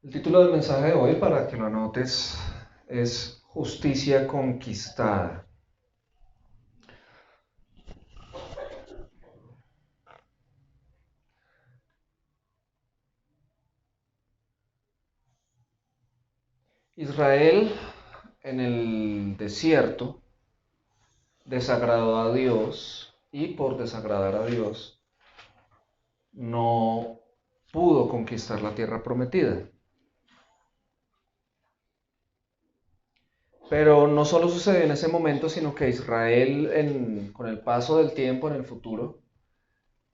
El título del mensaje de hoy, para que lo anotes, es Justicia Conquistada. Israel en el desierto desagradó a Dios y por desagradar a Dios no pudo conquistar la tierra prometida. Pero no solo sucedió en ese momento, sino que Israel con el paso del tiempo en el futuro,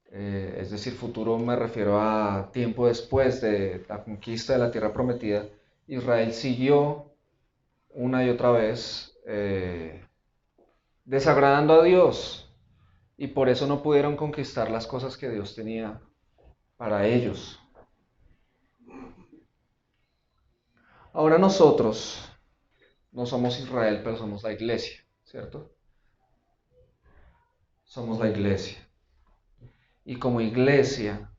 es decir, futuro me refiero a tiempo después de la conquista de la tierra prometida, Israel siguió una y otra vez desagradando a Dios y por eso no pudieron conquistar las cosas que Dios tenía para ellos. Ahora nosotros no somos Israel, pero somos la iglesia, ¿cierto? Somos la iglesia. Y como iglesia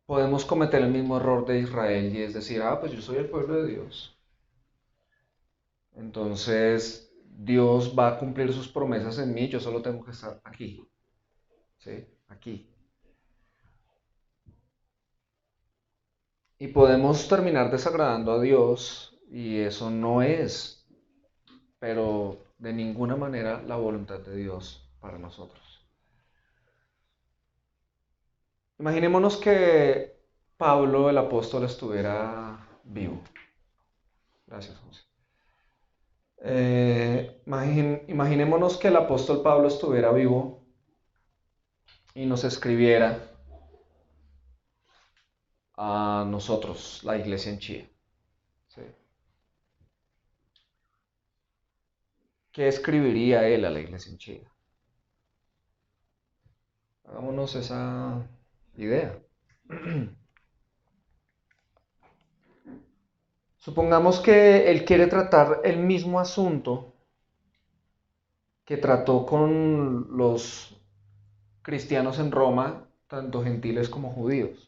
podemos cometer el mismo error de Israel y es decir, pues yo soy el pueblo de Dios. Entonces Dios va a cumplir sus promesas en mí, yo solo tengo que estar aquí, ¿sí? Aquí. Y podemos terminar desagradando a Dios y eso no es, pero de ninguna manera la voluntad de Dios para nosotros. Imaginémonos que Pablo el apóstol estuviera vivo. Gracias, José. Imaginémonos que el apóstol Pablo estuviera vivo y nos escribiera a nosotros, la iglesia en Chile. ¿Sí? ¿Qué escribiría él a la iglesia en Chile? Hagámonos esa idea. Supongamos que él quiere tratar el mismo asunto que trató con los cristianos en Roma, tanto gentiles como judíos.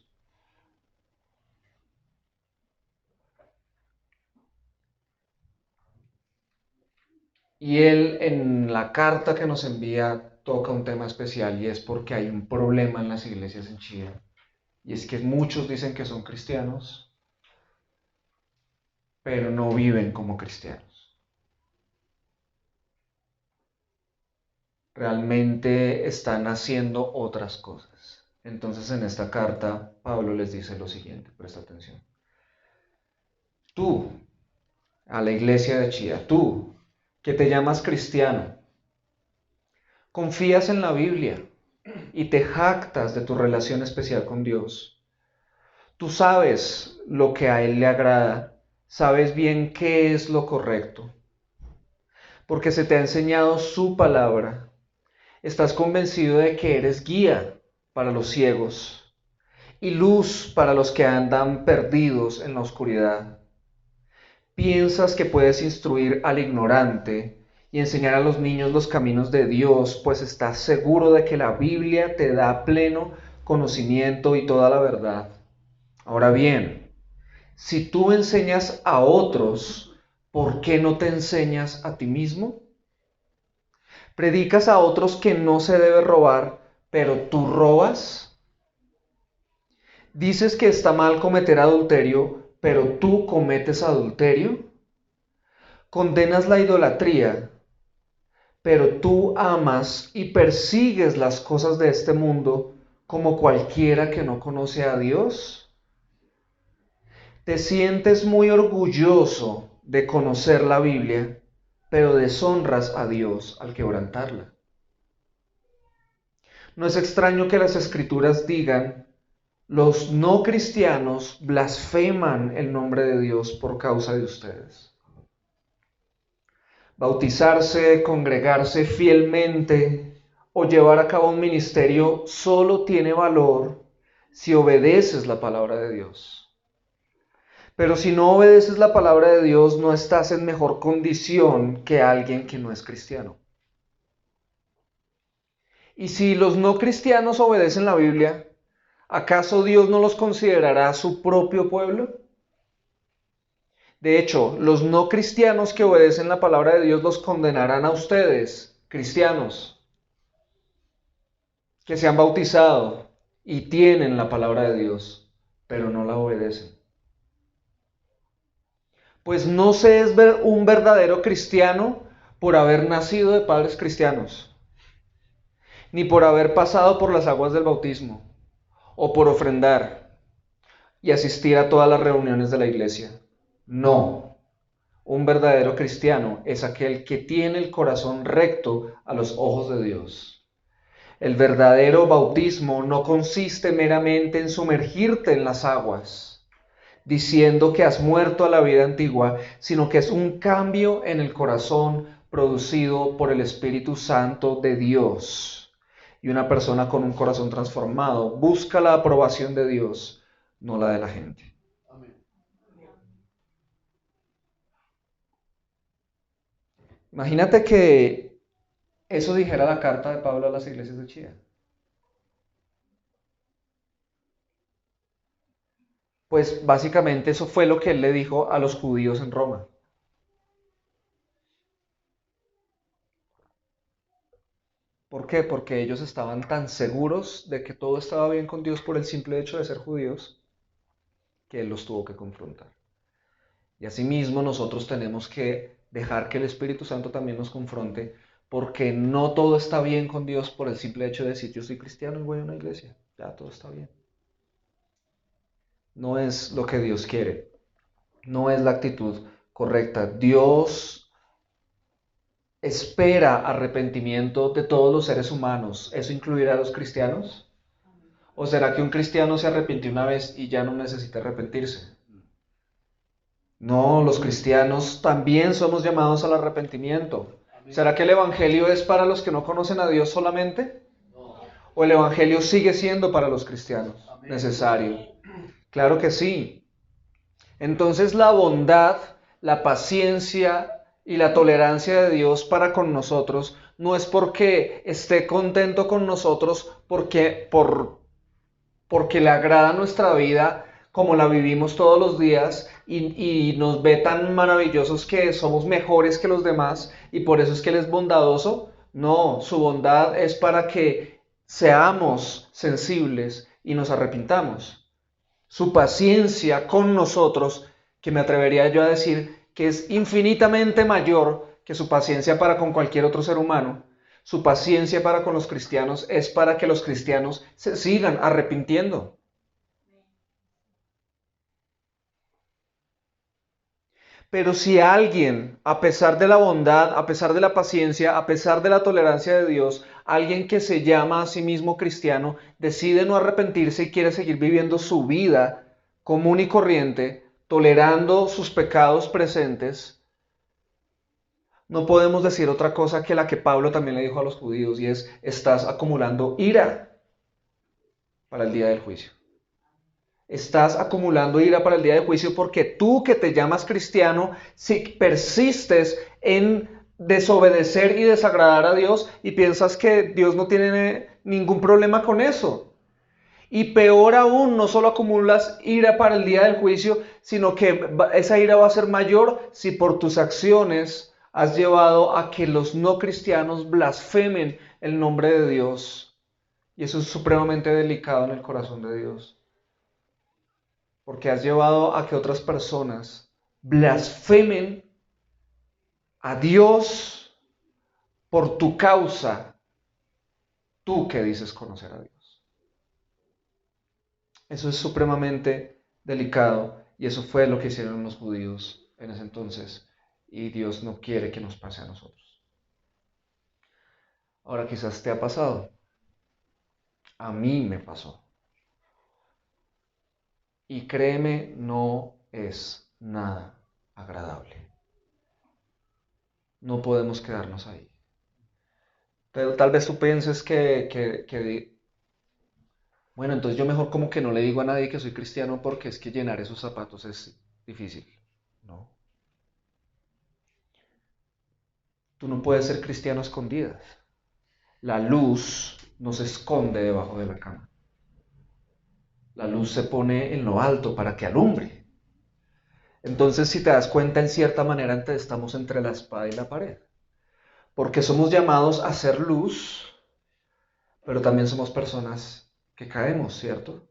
Y él en la carta que nos envía toca un tema especial y es porque hay un problema en las iglesias en Chile. Y es que muchos dicen que son cristianos, pero no viven como cristianos. Realmente están haciendo otras cosas. Entonces en esta carta Pablo les dice lo siguiente, presta atención. Tú, a la iglesia de Chía, tú, que te llamas cristiano, confías en la Biblia y te jactas de tu relación especial con Dios. Tú sabes lo que a Él le agrada, sabes bien qué es lo correcto, porque se te ha enseñado su palabra. Estás convencido de que eres guía para los ciegos y luz para los que andan perdidos en la oscuridad. Piensas que puedes instruir al ignorante y enseñar a los niños los caminos de Dios, pues estás seguro de que la Biblia te da pleno conocimiento y toda la verdad. Ahora bien, si tú enseñas a otros, ¿por qué no te enseñas a ti mismo? Predicas a otros que no se debe robar, pero tú robas. Dices que está mal cometer adulterio, pero tú cometes adulterio. Condenas la idolatría, pero tú amas y persigues las cosas de este mundo como cualquiera que no conoce a Dios. Te sientes muy orgulloso de conocer la Biblia, pero deshonras a Dios al quebrantarla. No es extraño que las escrituras digan, los no cristianos blasfeman el nombre de Dios por causa de ustedes. Bautizarse, congregarse fielmente o llevar a cabo un ministerio solo tiene valor si obedeces la palabra de Dios. Pero si no obedeces la palabra de Dios, no estás en mejor condición que alguien que no es cristiano. Y si los no cristianos obedecen la Biblia, ¿Acaso Dios no los considerará su propio pueblo? De hecho, los no cristianos que obedecen la palabra de Dios los condenarán a ustedes, cristianos, que se han bautizado y tienen la palabra de Dios, pero no la obedecen. Pues no se es un verdadero cristiano por haber nacido de padres cristianos, ni por haber pasado por las aguas del bautismo, o por ofrendar y asistir a todas las reuniones de la iglesia. No, un verdadero cristiano es aquel que tiene el corazón recto a los ojos de Dios. El verdadero bautismo no consiste meramente en sumergirte en las aguas, diciendo que has muerto a la vida antigua, sino que es un cambio en el corazón producido por el Espíritu Santo de Dios. Y una persona con un corazón transformado busca la aprobación de Dios, no la de la gente. Imagínate que eso dijera la carta de Pablo a las iglesias de Chía. Pues básicamente eso fue lo que él le dijo a los judíos en Roma. ¿Por qué? Porque ellos estaban tan seguros de que todo estaba bien con Dios por el simple hecho de ser judíos, que él los tuvo que confrontar. Y asimismo nosotros tenemos que dejar que el Espíritu Santo también nos confronte, porque no todo está bien con Dios por el simple hecho de decir yo soy cristiano y voy a una iglesia. Ya todo está bien. No es lo que Dios quiere. No es la actitud correcta. Dios espera arrepentimiento de todos los seres humanos. ¿Eso incluirá a los cristianos? ¿O será que un cristiano se arrepintió una vez y ya no necesita arrepentirse? No, los cristianos también somos llamados al arrepentimiento. ¿Será que el Evangelio es para los que no conocen a Dios solamente? ¿O el Evangelio sigue siendo para los cristianos necesario? Claro que sí. Entonces la bondad, la paciencia y la tolerancia de Dios para con nosotros no es porque esté contento con nosotros porque le agrada nuestra vida como la vivimos todos los días y nos ve tan maravillosos que somos mejores que los demás y por eso es que Él es bondadoso. No, su bondad es para que seamos sensibles y nos arrepintamos. Su paciencia con nosotros, que me atrevería yo a decir que es infinitamente mayor que su paciencia para con cualquier otro ser humano, su paciencia para con los cristianos es para que los cristianos se sigan arrepintiendo. Pero si alguien, a pesar de la bondad, a pesar de la paciencia, a pesar de la tolerancia de Dios, alguien que se llama a sí mismo cristiano, decide no arrepentirse y quiere seguir viviendo su vida común y corriente, tolerando sus pecados presentes, no podemos decir otra cosa que la que Pablo también le dijo a los judíos y es, estás acumulando ira para el día del juicio. Estás acumulando ira para el día del juicio porque tú que te llamas cristiano, si persistes en desobedecer y desagradar a Dios y piensas que Dios no tiene ningún problema con eso. Y peor aún, no solo acumulas ira para el día del juicio, sino que esa ira va a ser mayor si por tus acciones has llevado a que los no cristianos blasfemen el nombre de Dios. Y eso es supremamente delicado en el corazón de Dios. Porque has llevado a que otras personas blasfemen a Dios por tu causa, tú que dices conocer a Dios. Eso es supremamente delicado y eso fue lo que hicieron los judíos en ese entonces y Dios no quiere que nos pase a nosotros. Ahora quizás te ha pasado, a mí me pasó y créeme, no es nada agradable. No podemos quedarnos ahí. Pero tal vez tú pienses bueno, entonces yo mejor como que no le digo a nadie que soy cristiano porque es que llenar esos zapatos es difícil. No. Tú no puedes ser cristiano a escondidas. La luz no se esconde debajo de la cama. La luz se pone en lo alto para que alumbre. Entonces, si te das cuenta, en cierta manera estamos entre la espada y la pared. Porque somos llamados a ser luz, pero también somos personas que caemos, ¿cierto?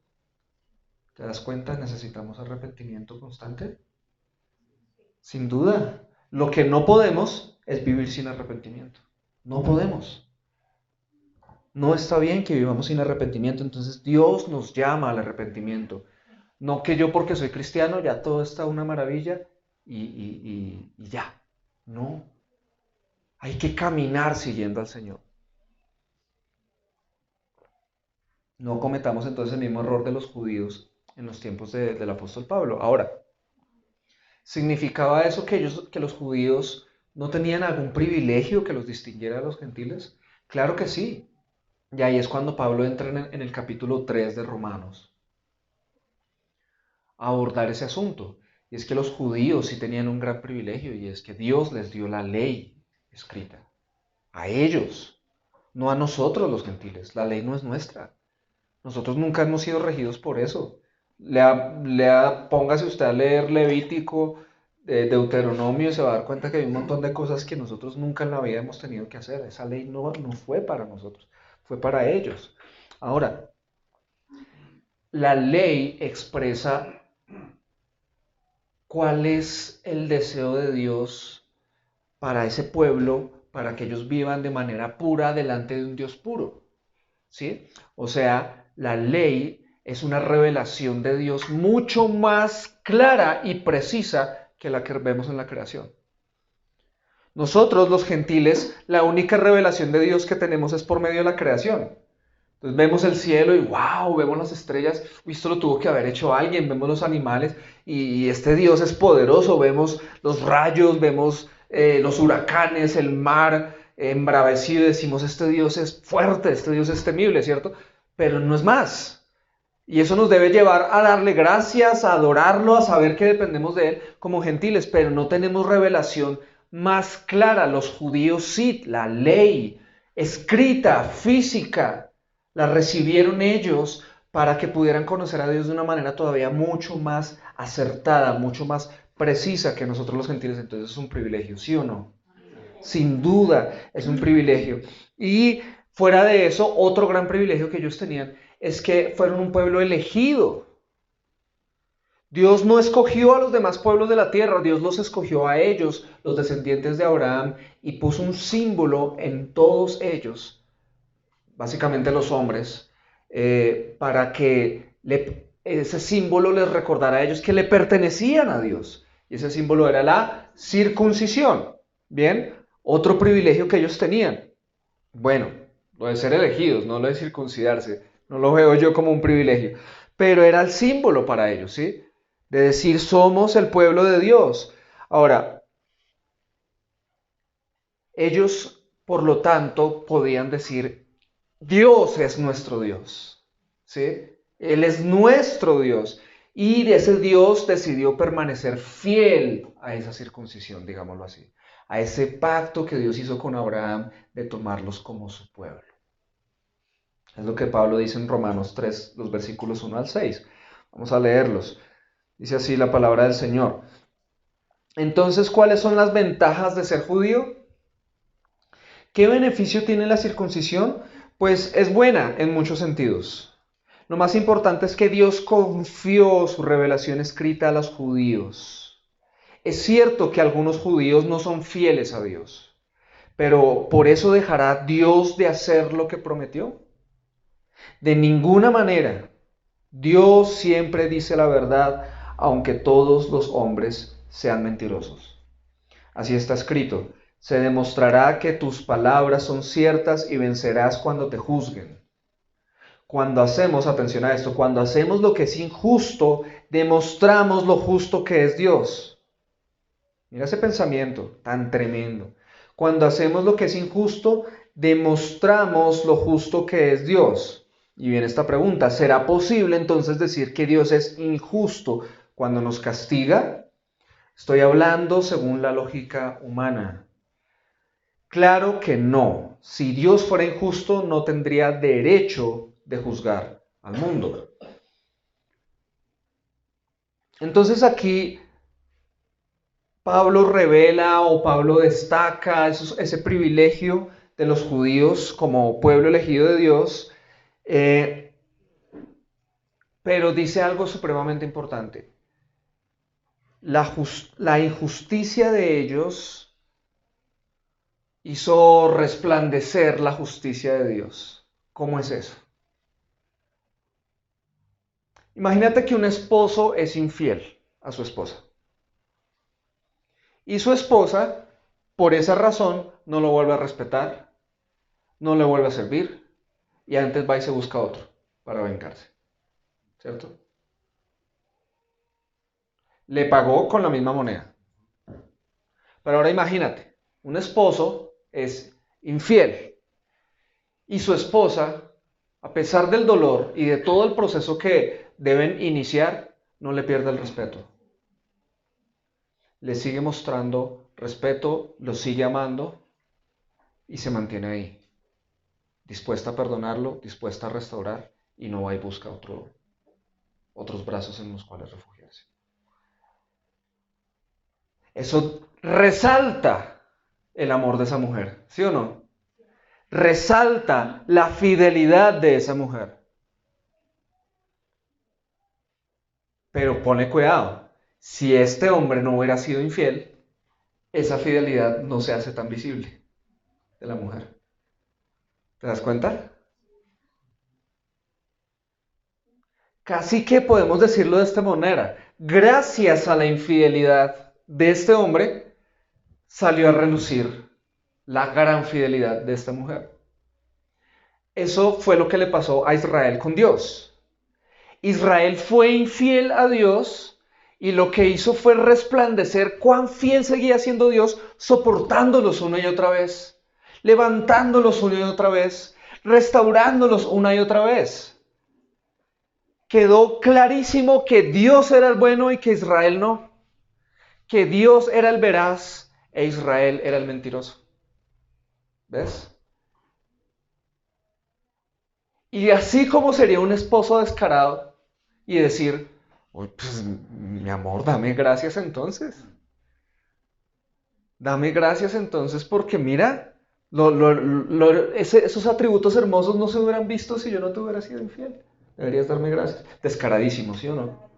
¿Te das cuenta? Necesitamos arrepentimiento constante. Sin duda. Lo que no podemos es vivir sin arrepentimiento. No podemos. No está bien que vivamos sin arrepentimiento. Entonces Dios nos llama al arrepentimiento. No que yo porque soy cristiano ya todo está una maravilla y ya. No. Hay que caminar siguiendo al Señor. No cometamos entonces el mismo error de los judíos en los tiempos del apóstol Pablo. Ahora, ¿significaba eso que los judíos no tenían algún privilegio que los distinguiera de los gentiles? Claro que sí. Y ahí es cuando Pablo entra en el capítulo 3 de Romanos a abordar ese asunto. Y es que los judíos sí tenían un gran privilegio, y es que Dios les dio la ley escrita. A ellos, no a nosotros los gentiles. La ley no es nuestra. Nosotros nunca hemos sido regidos por eso. Póngase usted a leer Levítico, Deuteronomio, y se va a dar cuenta que hay un montón de cosas que nosotros nunca en la vida hemos tenido que hacer. Esa ley no fue para nosotros, fue para ellos. Ahora, la ley expresa cuál es el deseo de Dios para ese pueblo, para que ellos vivan de manera pura delante de un Dios puro. ¿Sí? O sea, la ley es una revelación de Dios mucho más clara y precisa que la que vemos en la creación. Nosotros, los gentiles, la única revelación de Dios que tenemos es por medio de la creación. Entonces vemos el cielo y wow, vemos las estrellas, esto lo tuvo que haber hecho alguien, vemos los animales y este Dios es poderoso, vemos los rayos, vemos los huracanes, el mar embravecido, decimos este Dios es fuerte, este Dios es temible, ¿cierto? Pero no es más. Y eso nos debe llevar a darle gracias, a adorarlo, a saber que dependemos de Él como gentiles, pero no tenemos revelación más clara. Los judíos sí, la ley escrita, física, la recibieron ellos para que pudieran conocer a Dios de una manera todavía mucho más acertada, mucho más precisa que nosotros los gentiles. Entonces es un privilegio, ¿sí o no? Sin duda es un privilegio. Y fuera de eso, otro gran privilegio que ellos tenían es que fueron un pueblo elegido. Dios no escogió a los demás pueblos de la tierra, Dios los escogió a ellos, los descendientes de Abraham, y puso un símbolo en todos ellos, básicamente los hombres, para que ese símbolo les recordara a ellos que le pertenecían a Dios. Y ese símbolo era la circuncisión. Bien, otro privilegio que ellos tenían. Bueno, lo de ser elegidos, no lo de circuncidarse, no lo veo yo como un privilegio, pero era el símbolo para ellos, ¿sí? De decir, somos el pueblo de Dios. Ahora, ellos, por lo tanto, podían decir, Dios es nuestro Dios, ¿sí? Él es nuestro Dios. Y de ese Dios decidió permanecer fiel a esa circuncisión, digámoslo así, a ese pacto que Dios hizo con Abraham de tomarlos como su pueblo. Es lo que Pablo dice en Romanos 3, los versículos 1 al 6. Vamos a leerlos. Dice así la palabra del Señor. Entonces, ¿cuáles son las ventajas de ser judío? ¿Qué beneficio tiene la circuncisión? Pues es buena en muchos sentidos. Lo más importante es que Dios confió su revelación escrita a los judíos. Es cierto que algunos judíos no son fieles a Dios, pero ¿por eso dejará Dios de hacer lo que prometió? De ninguna manera. Dios siempre dice la verdad, aunque todos los hombres sean mentirosos. Así está escrito. Se demostrará que tus palabras son ciertas y vencerás cuando te juzguen. Cuando hacemos, atención a esto, cuando hacemos lo que es injusto, demostramos lo justo que es Dios. Mira ese pensamiento tan tremendo. Cuando hacemos lo que es injusto, demostramos lo justo que es Dios. Y viene esta pregunta, ¿será posible entonces decir que Dios es injusto cuando nos castiga? Estoy hablando según la lógica humana. Claro que no. Si Dios fuera injusto, no tendría derecho de juzgar al mundo. Entonces aquí Pablo revela o Pablo destaca ese privilegio de los judíos como pueblo elegido de Dios, eh, pero dice algo supremamente importante. La injusticia de ellos hizo resplandecer la justicia de Dios. ¿Cómo es eso? Imagínate que un esposo es infiel a su esposa. Y su esposa, por esa razón, no lo vuelve a respetar, no le vuelve a servir, y antes va y se busca otro para vengarse. ¿Cierto? Le pagó con la misma moneda. Pero ahora imagínate, un esposo es infiel y su esposa, a pesar del dolor y de todo el proceso que deben iniciar, no le pierde el respeto. Le sigue mostrando respeto, lo sigue amando y se mantiene ahí, dispuesta a perdonarlo, dispuesta a restaurar y no va y busca otros brazos en los cuales refugiarse. Eso resalta el amor de esa mujer, ¿sí o no? Resalta la fidelidad de esa mujer. Pero pone cuidado, si este hombre no hubiera sido infiel, esa fidelidad no se hace tan visible de la mujer. ¿Te das cuenta? Casi que podemos decirlo de esta manera. Gracias a la infidelidad de este hombre, salió a relucir la gran fidelidad de esta mujer. Eso fue lo que le pasó a Israel con Dios. Israel fue infiel a Dios y lo que hizo fue resplandecer cuán fiel seguía siendo Dios, soportándolos una y otra vez, levantándolos una y otra vez, restaurándolos una y otra vez. Quedó clarísimo que Dios era el bueno y que Israel no, que Dios era el veraz e Israel era el mentiroso. ¿Ves? Y así como sería un esposo descarado y decir, pues mi amor, dame gracias entonces. Dame gracias entonces porque mira, esos atributos hermosos no se hubieran visto si yo no te hubiera sido infiel. Deberías darme gracias. Descaradísimo, ¿sí o no?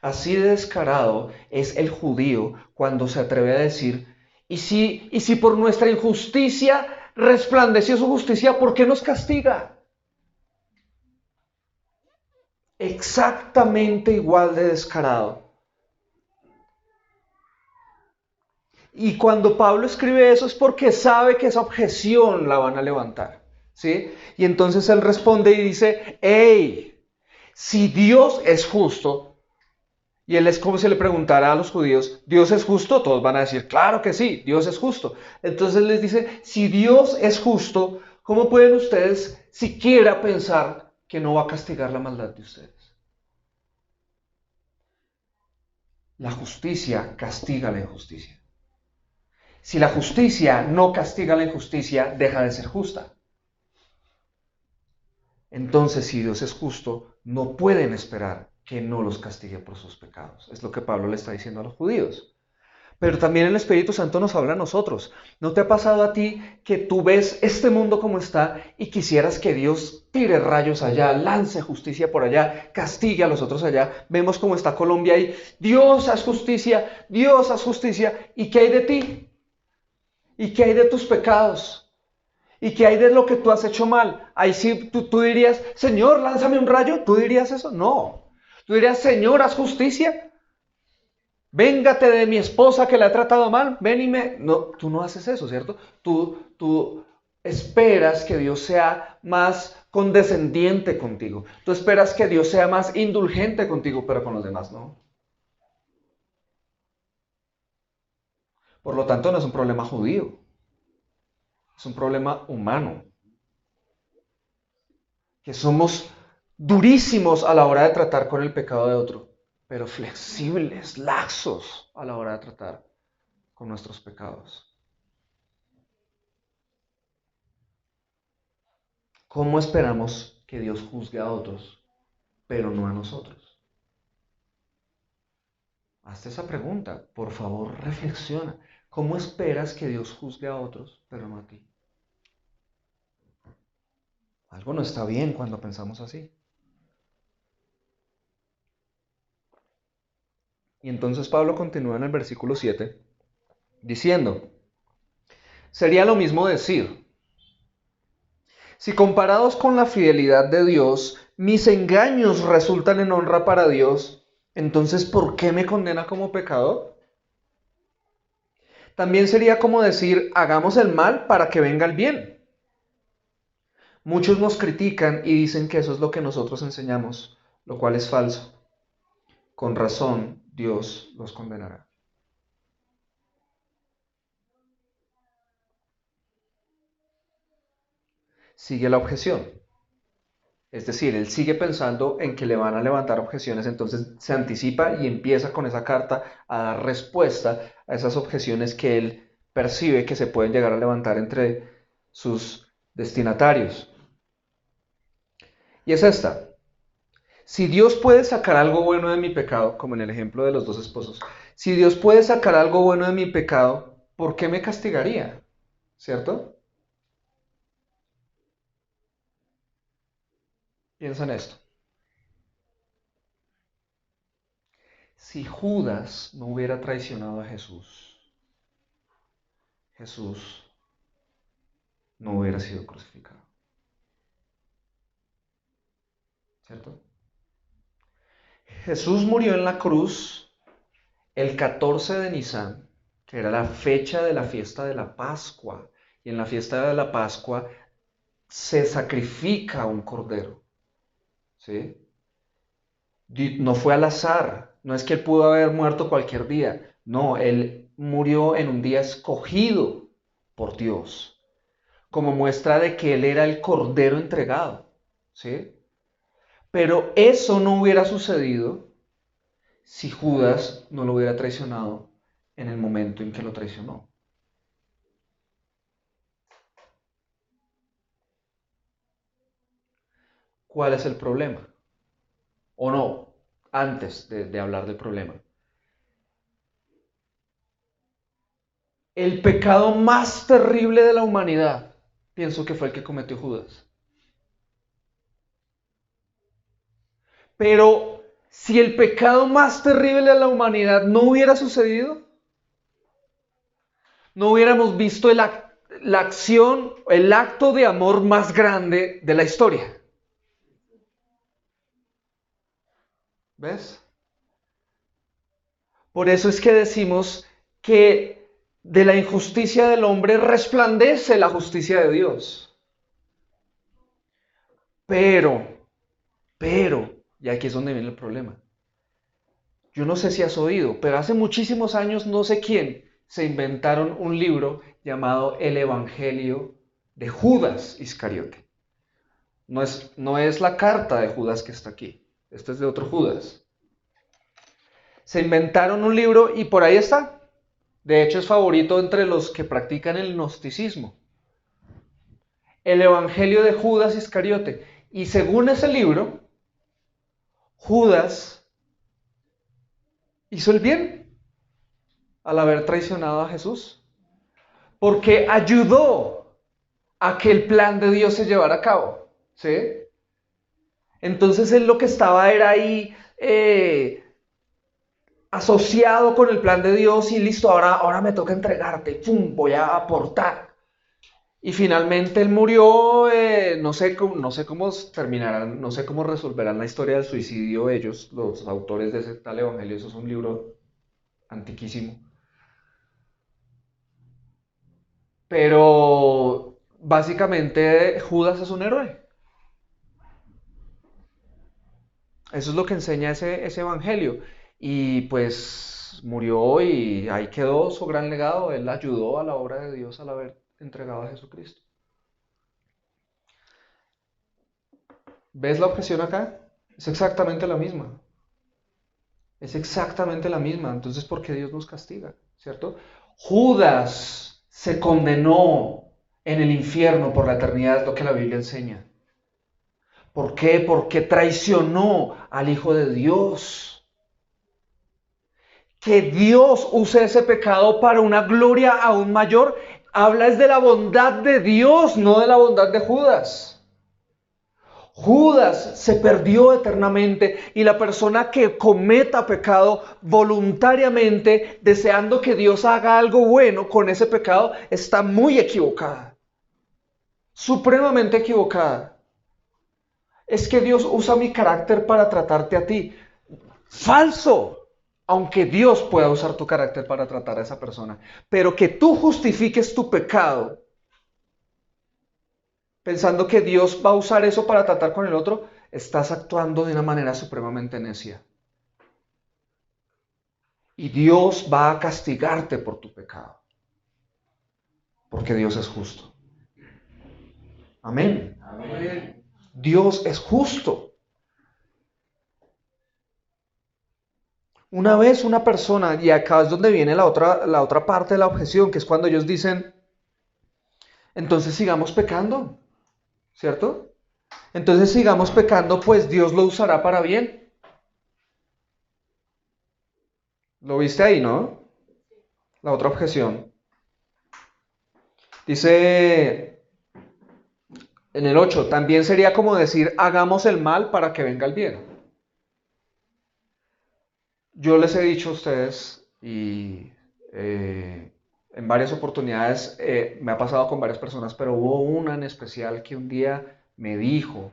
Así de descarado es el judío cuando se atreve a decir, y si por nuestra injusticia resplandeció su justicia, ¿por qué nos castiga? Exactamente igual de descarado. Y cuando Pablo escribe eso es porque sabe que esa objeción la van a levantar, ¿sí? Y entonces él responde y dice, hey, si Dios es justo, y él es como si le preguntara a los judíos, ¿Dios es justo? Todos van a decir, claro que sí, Dios es justo. Entonces les dice, si Dios es justo, ¿cómo pueden ustedes siquiera pensar que no va a castigar la maldad de ustedes? La justicia castiga la injusticia. Si la justicia no castiga la injusticia, deja de ser justa. Entonces, si Dios es justo, no pueden esperar que no los castigue por sus pecados. Es lo que Pablo le está diciendo a los judíos. Pero también el Espíritu Santo nos habla a nosotros. ¿No te ha pasado a ti que tú ves este mundo como está y quisieras que Dios tire rayos allá, lance justicia por allá, castigue a los otros allá? Vemos cómo está Colombia y Dios haz justicia, Dios haz justicia. ¿Y qué hay de ti? ¿Y qué hay de tus pecados? ¿Y qué hay de lo que tú has hecho mal? Ahí sí, tú dirías, Señor, lánzame un rayo. ¿Tú dirías eso? No. Tú dirías, Señor, haz justicia. Véngate de mi esposa que la he tratado mal. Ven y me... No, tú no haces eso, ¿cierto? Tú esperas que Dios sea más condescendiente contigo. Tú esperas que Dios sea más indulgente contigo, pero con los demás no. Por lo tanto, no es un problema judío. Es un problema humano. Que somos durísimos a la hora de tratar con el pecado de otro, pero flexibles, laxos a la hora de tratar con nuestros pecados. ¿Cómo esperamos que Dios juzgue a otros, pero no a nosotros? Hazte esa pregunta. Por favor, reflexiona. ¿Cómo esperas que Dios juzgue a otros, pero no a ti? Algo no está bien cuando pensamos así. Y entonces Pablo continúa en el versículo 7 diciendo, sería lo mismo decir, si comparados con la fidelidad de Dios, mis engaños resultan en honra para Dios, entonces ¿por qué me condena como pecador? También sería como decir, hagamos el mal para que venga el bien. Muchos nos critican y dicen que eso es lo que nosotros enseñamos, lo cual es falso. Con razón, Dios los condenará. Sigue la objeción. Es decir, él sigue pensando en que le van a levantar objeciones, entonces se anticipa y empieza con esa carta a dar respuesta a esas objeciones que él percibe que se pueden llegar a levantar entre sus destinatarios. Y es esta. Si Dios puede sacar algo bueno de mi pecado, como en el ejemplo de los dos esposos, si Dios puede sacar algo bueno de mi pecado, ¿por qué me castigaría? ¿Cierto? Piensa en esto. Si Judas no hubiera traicionado a Jesús, Jesús no hubiera sido crucificado. ¿Cierto? Jesús murió en la cruz el 14 de Nisan, que era la fecha de la fiesta de la Pascua. Y en la fiesta de la Pascua se sacrifica un cordero. ¿Sí? No fue al azar. No es que él pudo haber muerto cualquier día. No, él murió en un día escogido por Dios, como muestra de que él era el cordero entregado. ¿Sí? Pero eso no hubiera sucedido si Judas no lo hubiera traicionado en el momento en que lo traicionó. ¿Cuál es el problema? O no, antes de hablar del problema. El pecado más terrible de la humanidad, pienso que fue el que cometió Judas. Pero si el pecado más terrible de la humanidad no hubiera sucedido, no hubiéramos visto la acción, el acto de amor más grande de la historia. ¿Ves? Por eso es que decimos que de la injusticia del hombre resplandece la justicia de Dios. Pero, y aquí es donde viene el problema. Yo no sé si has oído, pero hace muchísimos años, no sé quién, se inventaron un libro llamado El Evangelio de Judas Iscariote. No es la carta de Judas que está aquí, este es de otro Judas. Se inventaron un libro y por ahí está. De hecho es favorito entre los que practican el gnosticismo. El Evangelio de Judas Iscariote. Y según ese libro, Judas hizo el bien al haber traicionado a Jesús, porque ayudó a que el plan de Dios se llevara a cabo. ¿Sí? Entonces él lo que estaba era ahí asociado con el plan de Dios y listo, ahora me toca entregarte, ¡pum! Voy a aportar. Y finalmente él murió, no sé cómo terminarán, no sé cómo resolverán la historia del suicidio ellos, los autores de ese tal evangelio, eso es un libro antiquísimo. Pero básicamente Judas es un héroe. Eso es lo que enseña ese evangelio. Y pues murió y ahí quedó su gran legado. Él ayudó a la obra de Dios al haber entregado a Jesucristo. ¿Ves la objeción acá? Es exactamente la misma. Es exactamente la misma. Entonces, ¿por qué Dios nos castiga? ¿Cierto? Judas se condenó en el infierno por la eternidad, es lo que la Biblia enseña. ¿Por qué? Porque traicionó al Hijo de Dios. que Dios use ese pecado para una gloria aún mayor, habla es de la bondad de Dios, no de la bondad de Judas. Judas se perdió eternamente y la persona que cometa pecado voluntariamente, deseando que Dios haga algo bueno con ese pecado, está muy equivocada, supremamente equivocada. Es que Dios usa mi carácter para tratarte a ti. Falso. Aunque Dios pueda usar tu carácter para tratar a esa persona, pero que tú justifiques tu pecado pensando que Dios va a usar eso para tratar con el otro, estás actuando de una manera supremamente necia. Y Dios va a castigarte por tu pecado, porque Dios es justo. Amén. Amén. Dios es justo. Una vez una persona, y acá es donde viene la otra parte de la objeción, que es cuando ellos dicen, entonces sigamos pecando, ¿cierto? Entonces sigamos pecando, pues Dios lo usará para bien. ¿Lo viste ahí, no? La otra objeción. Dice en el 8, también sería como decir, hagamos el mal para que venga el bien. Yo les he dicho a ustedes y en varias oportunidades me ha pasado con varias personas, pero hubo una en especial que un día me dijo,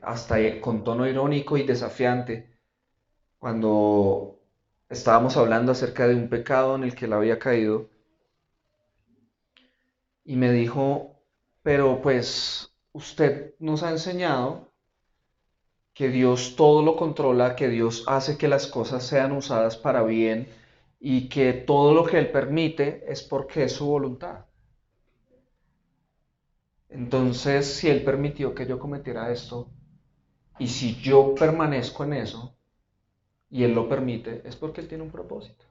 hasta con tono irónico y desafiante, cuando estábamos hablando acerca de un pecado en el que él había caído, y me dijo, pero pues usted nos ha enseñado que Dios todo lo controla, que Dios hace que las cosas sean usadas para bien y que todo lo que Él permite es porque es su voluntad. Entonces, si Él permitió que yo cometiera esto, y si yo permanezco en eso, y Él lo permite, es porque Él tiene un propósito.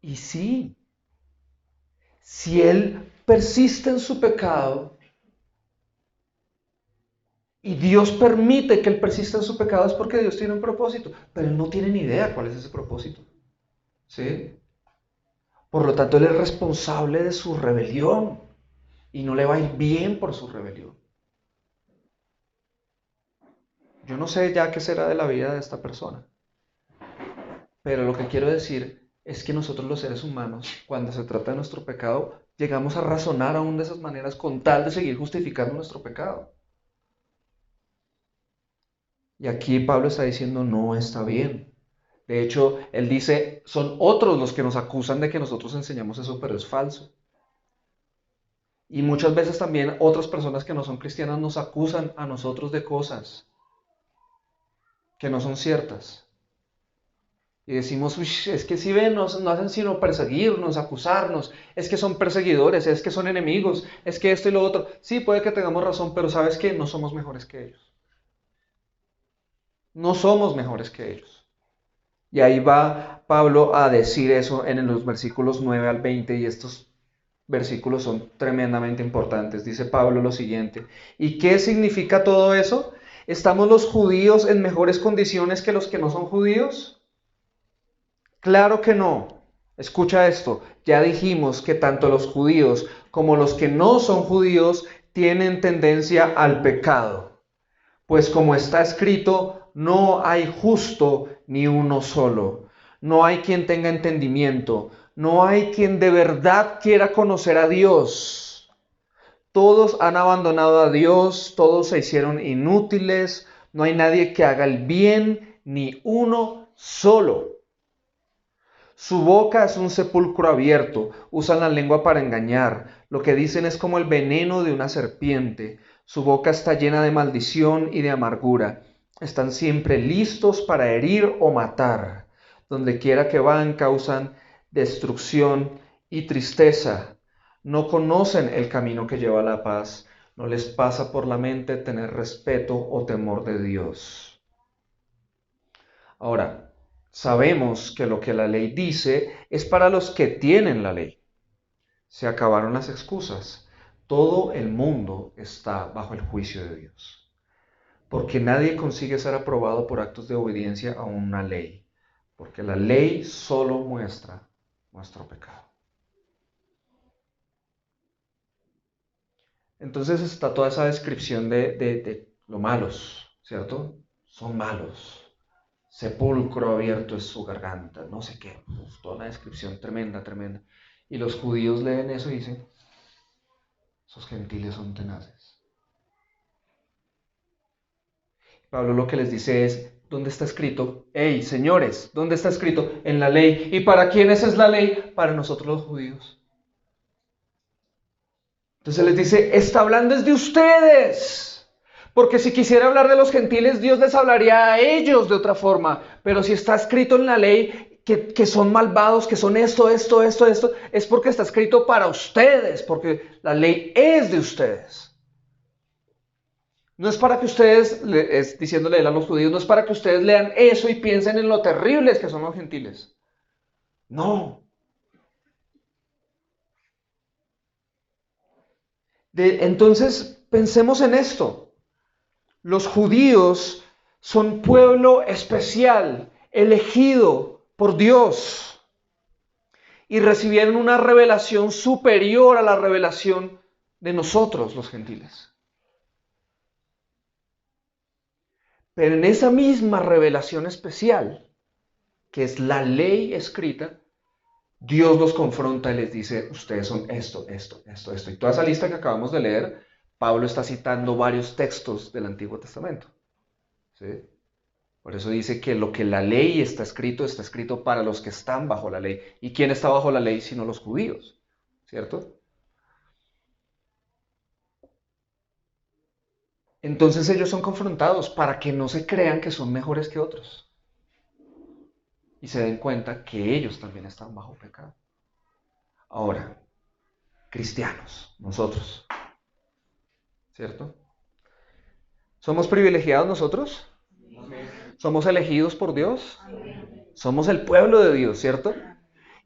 Y sí, si Él persiste en su pecado, y Dios permite que Él persista en su pecado, es porque Dios tiene un propósito, pero Él no tiene ni idea cuál es ese propósito. ¿Sí? Por lo tanto, Él es responsable de su rebelión y no le va a ir bien por su rebelión. Yo no sé ya qué será de la vida de esta persona, pero lo que quiero decir es que nosotros los seres humanos, cuando se trata de nuestro pecado, llegamos a razonar aún de esas maneras con tal de seguir justificando nuestro pecado. Y aquí Pablo está diciendo, no está bien. De hecho, él dice, son otros los que nos acusan de que nosotros enseñamos eso, pero es falso. Y muchas veces también otras personas que no son cristianas nos acusan a nosotros de cosas que no son ciertas. Y decimos, uy, es que si ven, no hacen sino perseguirnos, acusarnos, es que son perseguidores, es que son enemigos, es que esto y lo otro. Sí, puede que tengamos razón, pero ¿sabes qué? No somos mejores que ellos. No somos mejores que ellos. Y ahí va Pablo a decir eso en los versículos 9 al 20, y estos versículos son tremendamente importantes. Dice Pablo lo siguiente, ¿y qué significa todo eso? ¿Estamos los judíos en mejores condiciones que los que no son judíos? Claro que no. Escucha esto, ya dijimos que tanto los judíos como los que no son judíos tienen tendencia al pecado. Pues como está escrito, no hay justo ni uno solo. No hay quien tenga entendimiento. No hay quien de verdad quiera conocer a Dios. Todos han abandonado a Dios, todos se hicieron inútiles. No hay nadie que haga el bien, ni uno solo. Su boca es un sepulcro abierto, usan la lengua para engañar, lo que dicen es como el veneno de una serpiente, su boca está llena de maldición y de amargura, están siempre listos para herir o matar, donde quiera que van causan destrucción y tristeza, no conocen el camino que lleva a la paz, no les pasa por la mente tener respeto o temor de Dios. Ahora, sabemos que lo que la ley dice es para los que tienen la ley. Se acabaron las excusas. Todo el mundo está bajo el juicio de Dios. porque nadie consigue ser aprobado por actos de obediencia a una ley, porque la ley solo muestra nuestro pecado. Entonces está toda esa descripción de lo malos, ¿cierto? Son malos. Sepulcro abierto es su garganta, no sé qué. Toda una descripción tremenda, tremenda. Y los judíos leen eso y dicen, esos gentiles son tenaces. Pablo lo que les dice es, ¿dónde está escrito? Hey, señores, ¿dónde está escrito? En la ley. ¿Y para quiénes es la ley? Para nosotros los judíos. Entonces les dice, está hablando es de ustedes. Porque si quisiera hablar de los gentiles, Dios les hablaría a ellos de otra forma. Pero si está escrito en la ley que son malvados, que son esto, es porque está escrito para ustedes, porque la ley es de ustedes. No es para que ustedes, es diciéndole él a los judíos, no es para que ustedes lean eso y piensen en lo terribles que son los gentiles. No. Entonces, pensemos en esto. Los judíos son pueblo especial, elegido por Dios. Y recibieron una revelación superior a la revelación de nosotros, los gentiles. Pero en esa misma revelación especial, que es la ley escrita, Dios los confronta y les dice, ustedes son esto. Y toda esa lista que acabamos de leer, Pablo está citando varios textos del Antiguo Testamento. ¿Sí? Por eso dice que lo que la ley está escrito para los que están bajo la ley. ¿Y quién está bajo la ley sino los judíos? ¿Cierto? Entonces ellos son confrontados para que no se crean que son mejores que otros. Y se den cuenta que ellos también están bajo pecado. Ahora, cristianos, nosotros, ¿cierto? ¿Somos privilegiados nosotros? ¿Somos elegidos por Dios? Somos el pueblo de Dios, ¿cierto?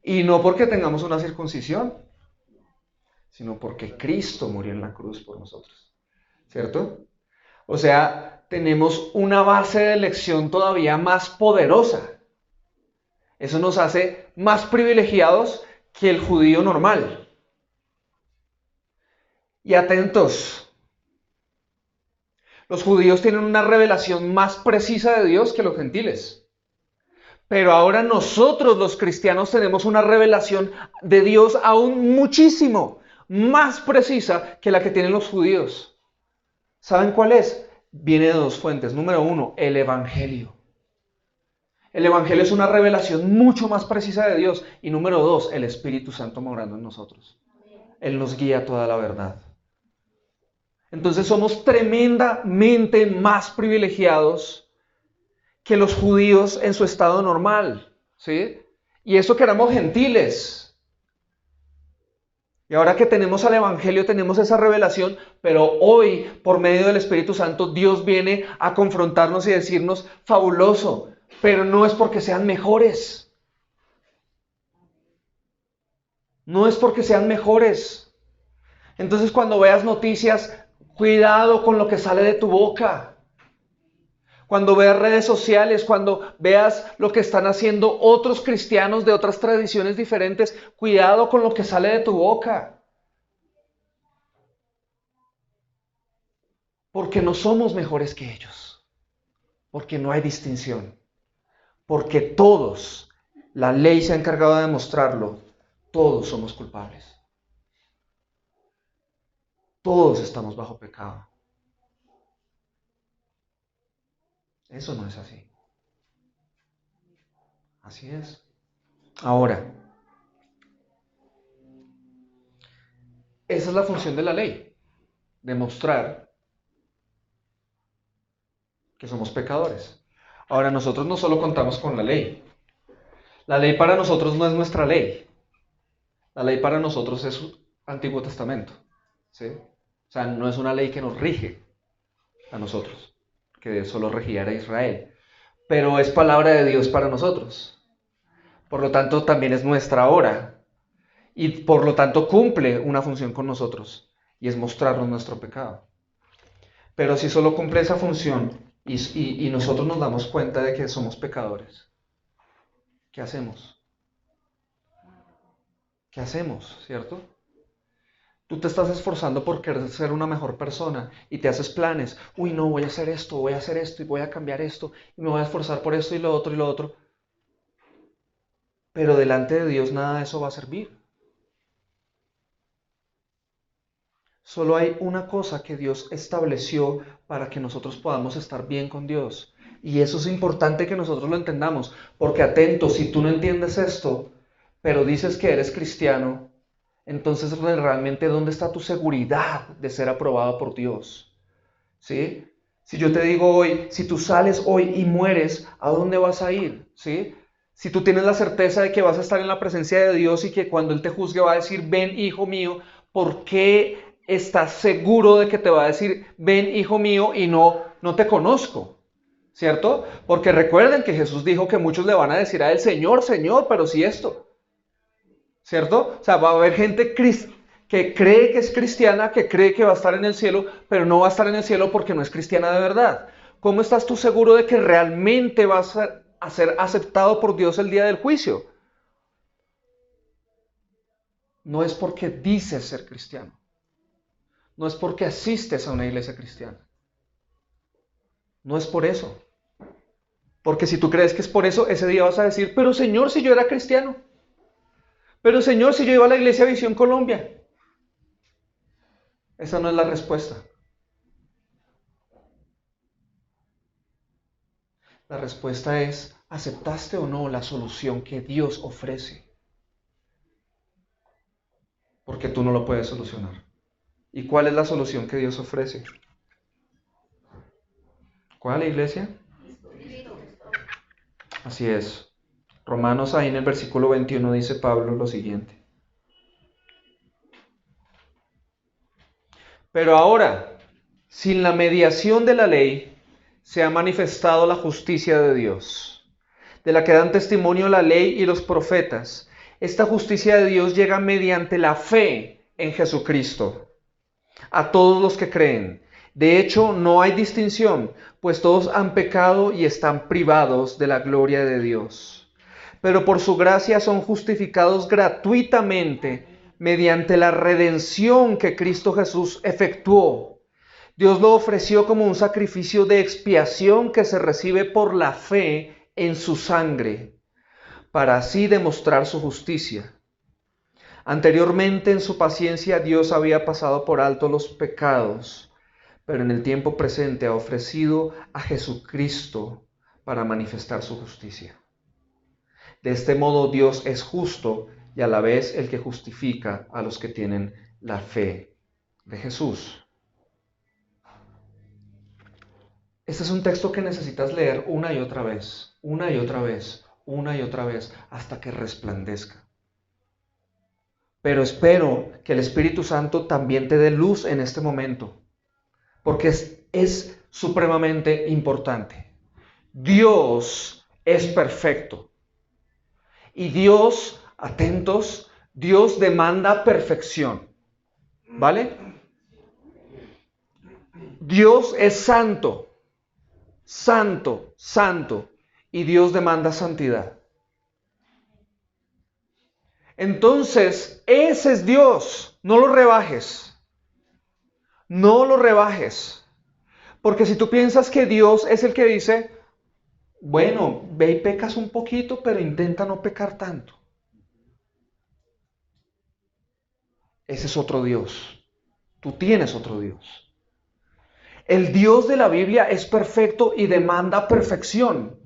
Y no porque tengamos una circuncisión, sino porque Cristo murió en la cruz por nosotros, ¿cierto? O sea, tenemos una base de elección todavía más poderosa. Eso nos hace más privilegiados que el judío normal. Y atentos, los judíos tienen una revelación más precisa de Dios que los gentiles. Pero ahora nosotros los cristianos tenemos una revelación de Dios aún muchísimo más precisa que la que tienen los judíos. ¿Saben cuál es? Viene de dos fuentes. Número uno, el Evangelio. El Evangelio es una revelación mucho más precisa de Dios. Y número dos, el Espíritu Santo morando en nosotros. Él nos guía a toda la verdad. Entonces somos tremendamente más privilegiados que los judíos en su estado normal, ¿sí? Y eso que éramos gentiles. Y ahora que tenemos al Evangelio, tenemos esa revelación, pero hoy, por medio del Espíritu Santo, Dios viene a confrontarnos y decirnos, fabuloso, pero no es porque sean mejores. No es porque sean mejores. Entonces, cuando veas noticias, cuidado con lo que sale de tu boca. Cuando veas redes sociales, cuando veas lo que están haciendo otros cristianos de otras tradiciones diferentes, cuidado con lo que sale de tu boca. Porque no somos mejores que ellos. Porque no hay distinción. Porque todos, la ley se ha encargado de demostrarlo, todos somos culpables. Todos estamos bajo pecado. Eso no es así. Así es. Ahora, esa es la función de la ley, demostrar que somos pecadores. Ahora, nosotros no solo contamos con la ley. La ley para nosotros no es nuestra ley. La ley para nosotros es Antiguo Testamento. ¿Sí? O sea, no es una ley que nos rige a nosotros, que solo regía a Israel. Pero es palabra de Dios para nosotros. Por lo tanto, también es nuestra ahora. Y por lo tanto cumple una función con nosotros. Y es mostrarnos nuestro pecado. Pero si solo cumple esa función y nosotros nos damos cuenta de que somos pecadores, ¿qué hacemos? ¿Qué hacemos? ¿Cierto? Tú te estás esforzando por querer ser una mejor persona y te haces planes. Uy, no, voy a hacer esto, voy a hacer esto y voy a cambiar esto y me voy a esforzar por esto y lo otro y lo otro. Pero delante de Dios nada de eso va a servir. Solo hay una cosa que Dios estableció para que nosotros podamos estar bien con Dios. Y eso es importante que nosotros lo entendamos. Porque atento, si tú no entiendes esto, pero dices que eres cristiano, entonces realmente ¿dónde está tu seguridad de ser aprobado por Dios? ¿Sí? Si yo te digo hoy, si tú sales hoy y mueres, ¿a dónde vas a ir? ¿Sí? Si tú tienes la certeza de que vas a estar en la presencia de Dios y que cuando Él te juzgue va a decir, ven hijo mío, ¿por qué estás seguro de que te va a decir, ven hijo mío y no te conozco? ¿Cierto? Porque recuerden que Jesús dijo que muchos le van a decir a Él, Señor, Señor, pero si esto. ¿Cierto? O sea, va a haber gente que cree que es cristiana, que cree que va a estar en el cielo, pero no va a estar en el cielo porque no es cristiana de verdad. ¿Cómo estás tú seguro de que realmente vas a ser aceptado por Dios el día del juicio? No es porque dices ser cristiano. No es porque asistes a una iglesia cristiana. No es por eso. Porque si tú crees que es por eso, ese día vas a decir, pero Señor, si yo era cristiano. Pero Señor, si yo iba a la iglesia Visión Colombia. Esa no es la respuesta. La respuesta es, ¿aceptaste o no la solución que Dios ofrece? Porque tú no lo puedes solucionar. ¿Y cuál es la solución que Dios ofrece? ¿Cuál, iglesia? Así es. Romanos ahí en el versículo 21 dice Pablo lo siguiente. Pero ahora, sin la mediación de la ley, se ha manifestado la justicia de Dios, de la que dan testimonio la ley y los profetas. Esta justicia de Dios llega mediante la fe en Jesucristo a todos los que creen. De hecho, no hay distinción, pues todos han pecado y están privados de la gloria de Dios. Pero por su gracia son justificados gratuitamente mediante la redención que Cristo Jesús efectuó. Dios lo ofreció como un sacrificio de expiación que se recibe por la fe en su sangre, para así demostrar su justicia. Anteriormente en su paciencia Dios había pasado por alto los pecados, pero en el tiempo presente ha ofrecido a Jesucristo para manifestar su justicia. De este modo Dios es justo y a la vez el que justifica a los que tienen la fe de Jesús. Este es un texto que necesitas leer una y otra vez, una y otra vez, una y otra vez, hasta que resplandezca. Pero espero que el Espíritu Santo también te dé luz en este momento, porque es supremamente importante. Dios es perfecto. Y Dios, atentos, Dios demanda perfección. ¿Vale? Dios es santo, santo, santo, y Dios demanda santidad. Entonces, ese es Dios, no lo rebajes. No lo rebajes. Porque si tú piensas que Dios es el que dice, bueno, ve y pecas un poquito, pero intenta no pecar tanto. Ese es otro Dios. Tú tienes otro Dios. El Dios de la Biblia es perfecto y demanda perfección.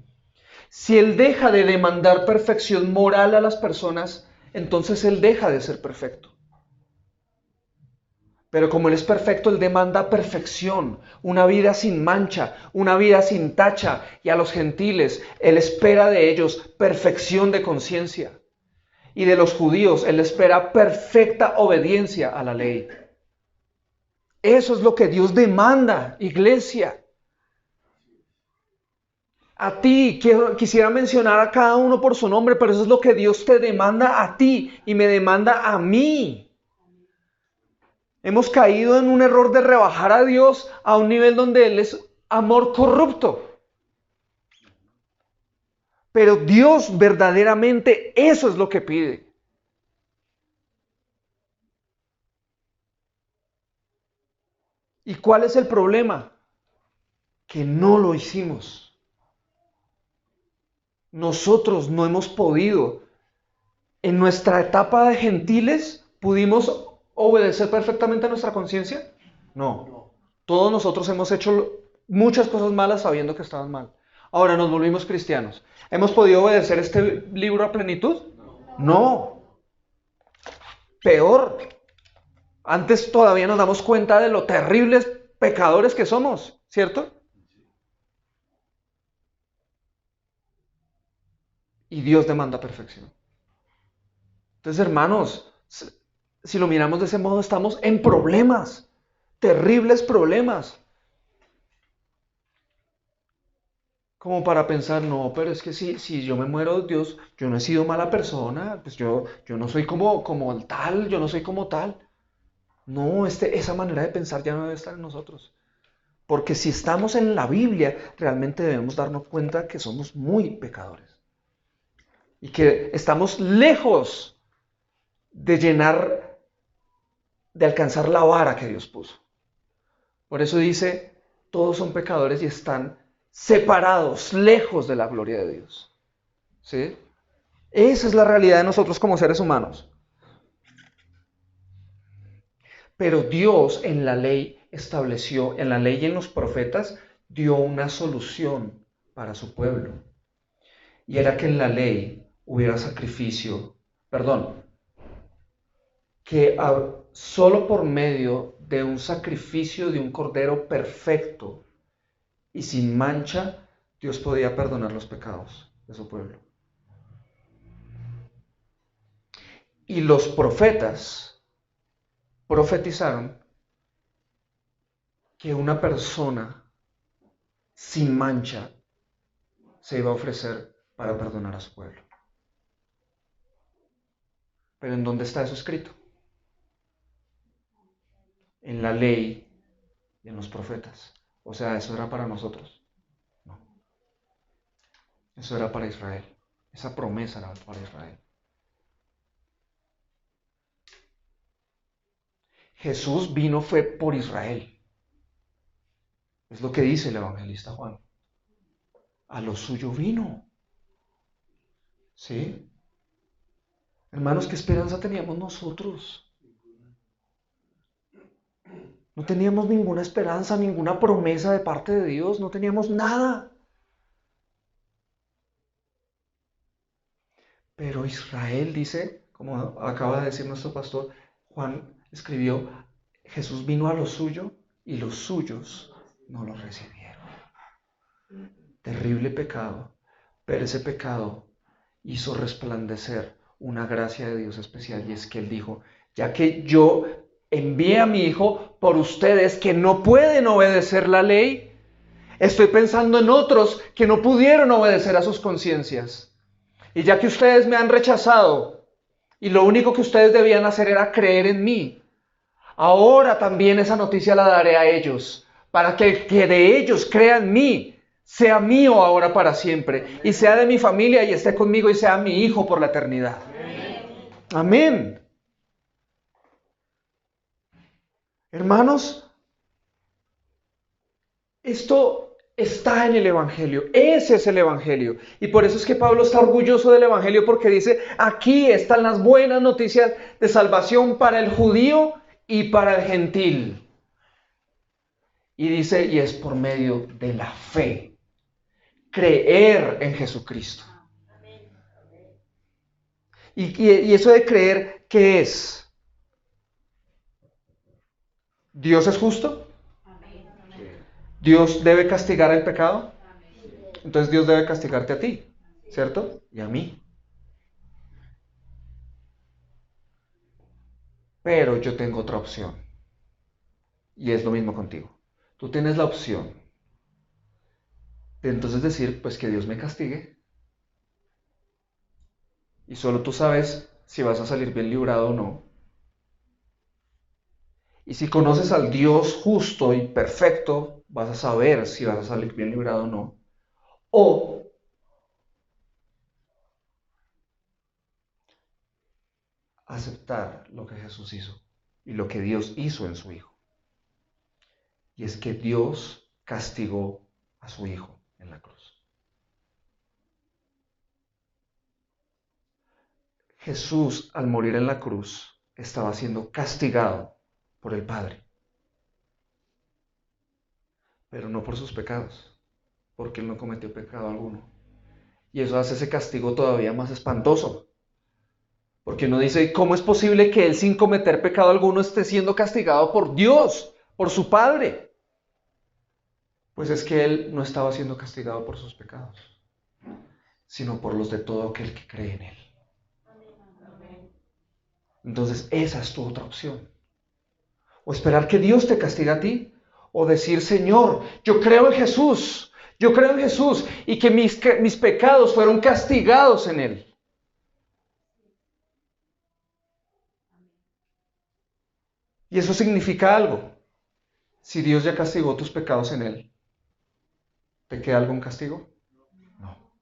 Si Él deja de demandar perfección moral a las personas, entonces Él deja de ser perfecto. Pero como Él es perfecto, Él demanda perfección, una vida sin mancha, una vida sin tacha. Y a los gentiles, Él espera de ellos perfección de conciencia. Y de los judíos, Él espera perfecta obediencia a la ley. Eso es lo que Dios demanda, iglesia. A ti, quisiera mencionar a cada uno por su nombre, pero eso es lo que Dios te demanda a ti y me demanda a mí. Hemos caído en un error de rebajar a Dios a un nivel donde Él es amor corrupto. Pero Dios verdaderamente eso es lo que pide. ¿Y cuál es el problema? Que no lo hicimos. Nosotros no hemos podido. En nuestra etapa de gentiles, ¿pudimos obedecer perfectamente a nuestra conciencia? No. Todos nosotros hemos hecho muchas cosas malas sabiendo que estaban mal. Ahora nos volvimos cristianos. ¿Hemos podido obedecer este libro a plenitud? No. Peor. Antes todavía nos damos cuenta de lo terribles pecadores que somos, ¿cierto? Y Dios demanda perfección. Entonces, hermanos, si lo miramos de ese modo, estamos en problemas, terribles problemas. Como para pensar, no, pero es que si yo me muero, Dios, yo no he sido mala persona, pues yo no soy como tal, yo no soy como tal. No, esa manera de pensar ya no debe estar en nosotros. Porque si estamos en la Biblia, realmente debemos darnos cuenta que somos muy pecadores. Y que estamos lejos de llenar, de alcanzar la vara que Dios puso. Por eso dice, todos son pecadores y están separados, lejos de la gloria de Dios. ¿Sí? Esa es la realidad de nosotros como seres humanos. Pero Dios en la ley estableció, en la ley y en los profetas, dio una solución para su pueblo. Y era que en la ley hubiera sacrificio, perdón, que solo por medio de un sacrificio de un cordero perfecto y sin mancha, Dios podía perdonar los pecados de su pueblo. Y los profetas profetizaron que una persona sin mancha se iba a ofrecer para perdonar a su pueblo. Pero ¿en dónde está eso escrito? En la ley y en los profetas. O sea, eso era para nosotros. No. Eso era para Israel. Esa promesa era para Israel. Jesús vino fue por Israel. Es lo que dice el evangelista Juan. A lo suyo vino. ¿Sí? Hermanos, ¿qué esperanza teníamos nosotros? No teníamos ninguna esperanza, ninguna promesa de parte de Dios, no teníamos nada. Pero Israel dice, como acaba de decir nuestro pastor, Juan escribió, Jesús vino a lo suyo y los suyos no lo recibieron. Terrible pecado, pero ese pecado hizo resplandecer una gracia de Dios especial y es que Él dijo, ya que yo envié a mi Hijo por ustedes que no pueden obedecer la ley, estoy pensando en otros que no pudieron obedecer a sus conciencias. Y ya que ustedes me han rechazado y lo único que ustedes debían hacer era creer en mí, ahora también esa noticia la daré a ellos, para que el que de ellos crea en mí sea mío ahora para siempre, y sea de mi familia y esté conmigo y sea mi hijo por la eternidad. Amén. Hermanos, esto está en el Evangelio, ese es el Evangelio. Y por eso es que Pablo está orgulloso del Evangelio porque dice, aquí están las buenas noticias de salvación para el judío y para el gentil. Y dice, y es por medio de la fe, creer en Jesucristo. Y eso de creer, ¿qué es? ¿Dios es justo? ¿Dios debe castigar el pecado? Entonces Dios debe castigarte a ti, ¿cierto? Y a mí. Pero yo tengo otra opción. Y es lo mismo contigo. Tú tienes la opción de entonces decir, pues que Dios me castigue. Y solo tú sabes si vas a salir bien librado o no. Y si conoces al Dios justo y perfecto, vas a saber si vas a salir bien librado o no. O aceptar lo que Jesús hizo y lo que Dios hizo en su Hijo. Y es que Dios castigó a su Hijo en la cruz. Jesús, al morir en la cruz, estaba siendo castigado por el Padre, pero no por sus pecados, porque Él no cometió pecado alguno. Y eso hace ese castigo todavía más espantoso, porque uno dice, ¿cómo es posible que Él sin cometer pecado alguno esté siendo castigado por Dios, por su Padre? Pues es que Él no estaba siendo castigado por sus pecados, sino por los de todo aquel que cree en Él. Entonces, esa es tu otra opción. O esperar que Dios te castigue a ti, o decir, Señor, yo creo en Jesús, y que mis pecados fueron castigados en Él. Y eso significa algo. Si Dios ya castigó tus pecados en Él, ¿te queda algún castigo? No.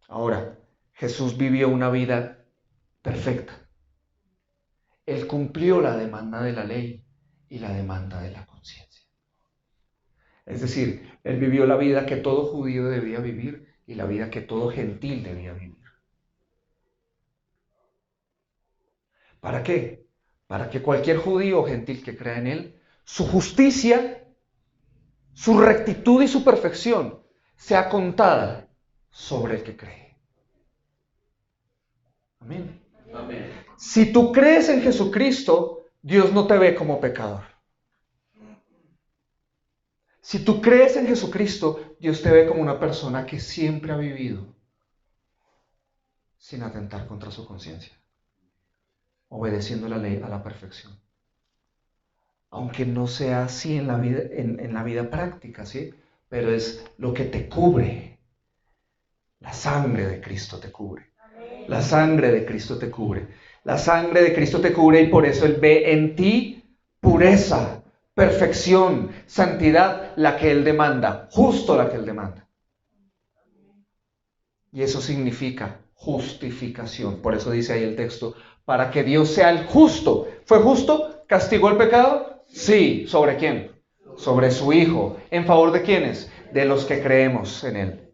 Ahora, Jesús vivió una vida perfecta. Él cumplió la demanda de la ley y la demanda de la conciencia. Es decir, Él vivió la vida que todo judío debía vivir y la vida que todo gentil debía vivir. ¿Para qué? Para que cualquier judío o gentil que crea en Él, su justicia, su rectitud y su perfección sea contada sobre el que cree. Amén. Amén. Si tú crees en Jesucristo, Dios no te ve como pecador. Si tú crees en Jesucristo, Dios te ve como una persona que siempre ha vivido sin atentar contra su conciencia, obedeciendo la ley a la perfección. Aunque no sea así en la vida práctica, ¿sí? Pero es lo que te cubre. La sangre de Cristo te cubre. La sangre de Cristo te cubre. La sangre de Cristo te cubre y por eso Él ve en ti pureza, perfección, santidad, la que Él demanda, justo la que Él demanda. Y eso significa justificación. Por eso dice ahí el texto, para que Dios sea el justo. ¿Fue justo? ¿Castigó el pecado? Sí. ¿Sobre quién? Sobre su Hijo. ¿En favor de quiénes? De los que creemos en Él.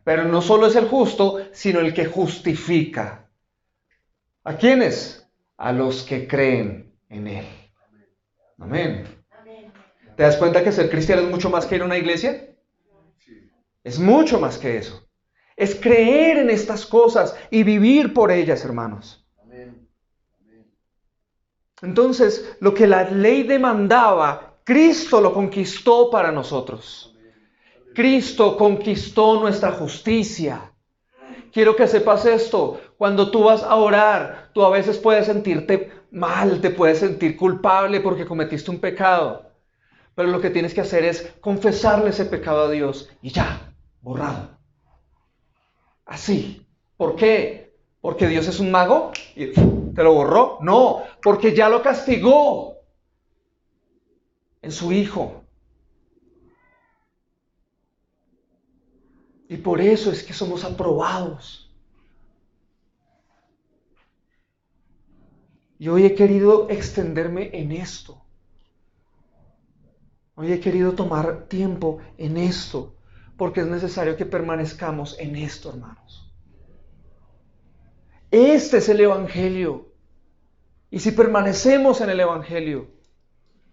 Pero no solo es el justo, sino el que justifica. ¿A quiénes? A los que creen en Él. Amén. ¿Te das cuenta que ser cristiano es mucho más que ir a una iglesia? Es mucho más que eso. Es creer en estas cosas y vivir por ellas, hermanos. Entonces, lo que la ley demandaba, Cristo lo conquistó para nosotros. Cristo conquistó nuestra justicia. Quiero que sepas esto. Cuando tú vas a orar, tú a veces puedes sentirte mal, te puedes sentir culpable porque cometiste un pecado. Pero lo que tienes que hacer es confesarle ese pecado a Dios y ya, borrado. Así. ¿Por qué? ¿Porque Dios es un mago y te lo borró? No, porque ya lo castigó en su Hijo. Y por eso es que somos aprobados. Y hoy he querido extenderme en esto. Hoy he querido tomar tiempo en esto, porque es necesario que permanezcamos en esto, hermanos. Este es el Evangelio. Y si permanecemos en el Evangelio,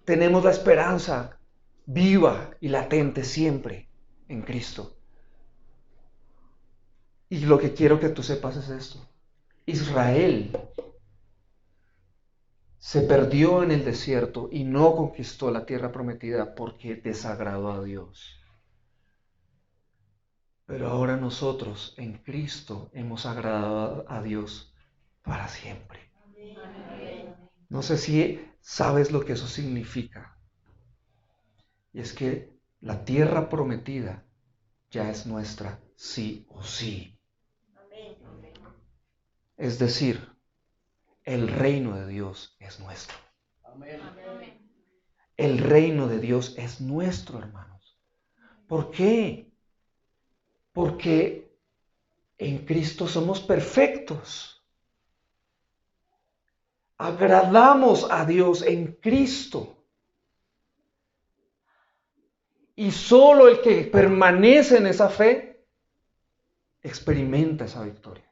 tenemos la esperanza viva y latente siempre en Cristo. Y lo que quiero que tú sepas es esto. Israel se perdió en el desierto y no conquistó la tierra prometida porque desagradó a Dios. Pero ahora nosotros en Cristo hemos agradado a Dios para siempre. No sé si sabes lo que eso significa. Y es que la tierra prometida ya es nuestra sí o sí. Es decir, el reino de Dios es nuestro. El reino de Dios es nuestro, hermanos. ¿Por qué? Porque en Cristo somos perfectos. Agradamos a Dios en Cristo. Y solo el que permanece en esa fe experimenta esa victoria.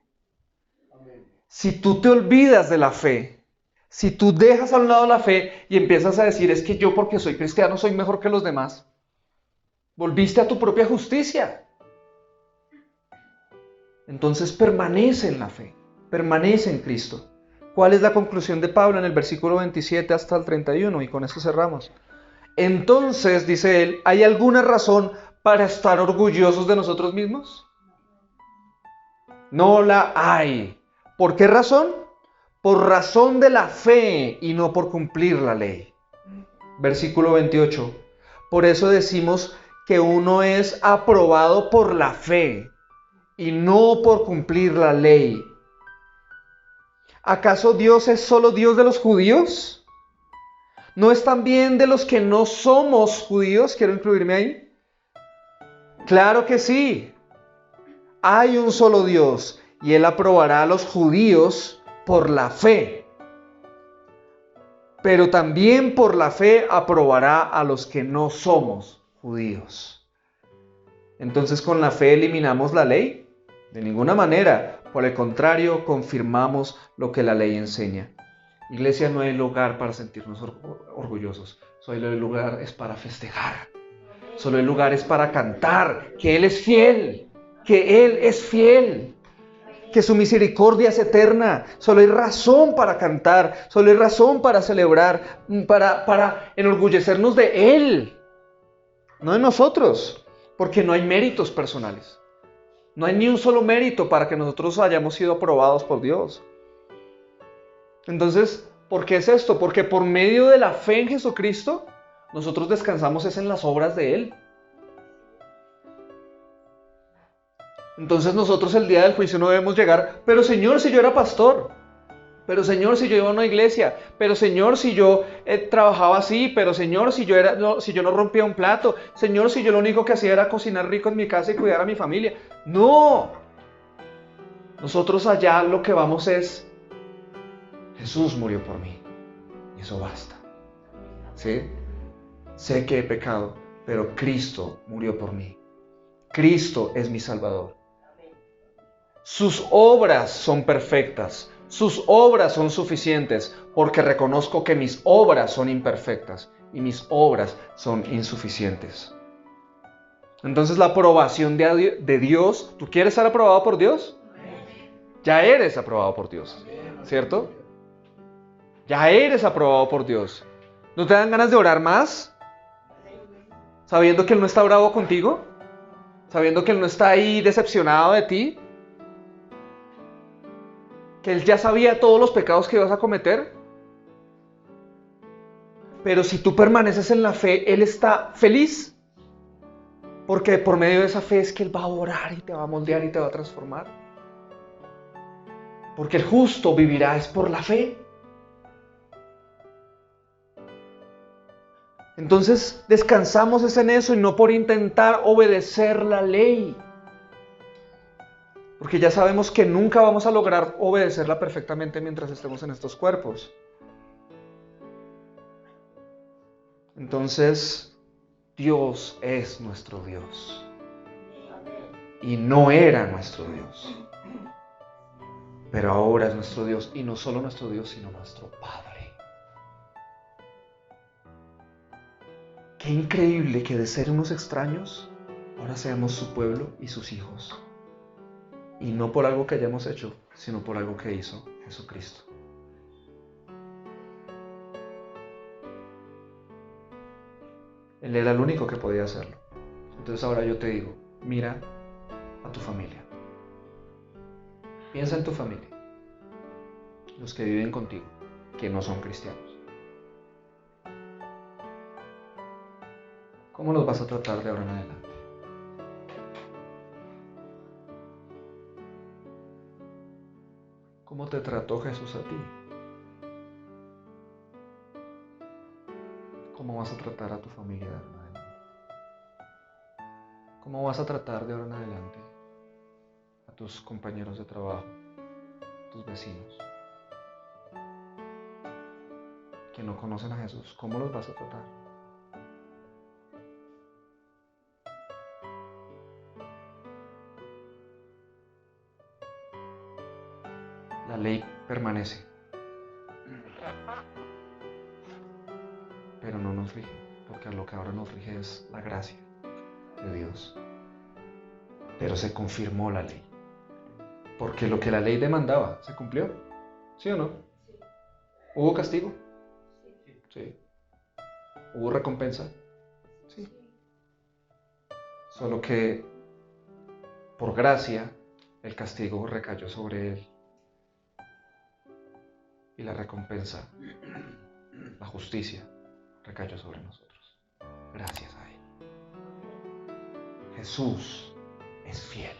Si tú te olvidas de la fe, si tú dejas a un lado la fe y empiezas a decir, es que yo porque soy cristiano soy mejor que los demás, volviste a tu propia justicia. Entonces permanece en la fe, permanece en Cristo. ¿Cuál es la conclusión de Pablo en el versículo 27 hasta el 31? Y con esto cerramos. Entonces, dice él, ¿hay alguna razón para estar orgullosos de nosotros mismos? No la hay. ¿Por qué razón? Por razón de la fe y no por cumplir la ley. Versículo 28. Por eso decimos que uno es aprobado por la fe y no por cumplir la ley. ¿Acaso Dios es solo Dios de los judíos? ¿No es también de los que no somos judíos? Quiero incluirme ahí. Claro que sí. Hay un solo Dios y Él aprobará a los judíos por la fe. Pero también por la fe aprobará a los que no somos judíos. Entonces, ¿con la fe eliminamos la ley? De ninguna manera. Por el contrario, confirmamos lo que la ley enseña. Iglesia, no hay lugar para sentirnos orgullosos. Solo el lugar es para festejar. Solo el lugar es para cantar que Él es fiel. Que Él es fiel. Que su misericordia es eterna. Solo hay razón para cantar. Solo hay razón para celebrar. Para enorgullecernos de Él. No de nosotros. Porque no hay méritos personales. No hay ni un solo mérito para que nosotros hayamos sido aprobados por Dios. Entonces, ¿por qué es esto? Porque por medio de la fe en Jesucristo, nosotros descansamos es en las obras de Él. Entonces nosotros el día del juicio no debemos llegar, pero Señor, si yo era pastor, pero Señor, si yo iba a una iglesia, pero Señor, si yo trabajaba así, pero Señor, si yo no rompía un plato, Señor, si yo lo único que hacía era cocinar rico en mi casa y cuidar a mi familia. No, nosotros allá lo que vamos es, Jesús murió por mí y eso basta. ¿Sí? Sé que he pecado, pero Cristo murió por mí. Cristo es mi Salvador. Sus obras son perfectas. Sus obras son suficientes porque reconozco que mis obras son imperfectas y mis obras son insuficientes. Entonces la aprobación de Dios, ¿tú quieres ser aprobado por Dios? Ya eres aprobado por Dios, ¿cierto? Ya eres aprobado por Dios. ¿No te dan ganas de orar más? Sabiendo que Él no está bravo contigo, sabiendo que Él no está ahí decepcionado de ti, que Él ya sabía todos los pecados que ibas a cometer. Pero si tú permaneces en la fe, Él está feliz, porque por medio de esa fe es que Él va a orar y te va a moldear y te va a transformar. Porque el justo vivirá es por la fe. Entonces descansamos es en eso y no por intentar obedecer la ley. Porque ya sabemos que nunca vamos a lograr obedecerla perfectamente mientras estemos en estos cuerpos. Entonces, Dios es nuestro Dios. Y no era nuestro Dios. Pero ahora es nuestro Dios. Y no solo nuestro Dios, sino nuestro Padre. Qué increíble que de ser unos extraños, ahora seamos su pueblo y sus hijos. Y no por algo que hayamos hecho, sino por algo que hizo Jesucristo. Él era el único que podía hacerlo. Entonces ahora yo te digo, mira a tu familia. Piensa en tu familia. Los que viven contigo, que no son cristianos. ¿Cómo los vas a tratar de ahora en adelante? ¿Cómo te trató Jesús a ti? ¿cómo vas a tratar a tu familia de ahora en adelante? ¿Cómo vas a tratar de ahora en adelante a tus compañeros de trabajo, tus vecinos, que no conocen a Jesús? ¿Cómo los vas a tratar? La ley permanece, pero no nos rige, porque lo que ahora nos rige es la gracia de Dios. Pero se confirmó la ley, porque lo que la ley demandaba se cumplió, ¿sí o no? ¿Hubo castigo? Sí. ¿Hubo recompensa? Sí. Solo que por gracia el castigo recayó sobre él y la recompensa, la justicia, recayó sobre nosotros. Gracias a él. Jesús es fiel.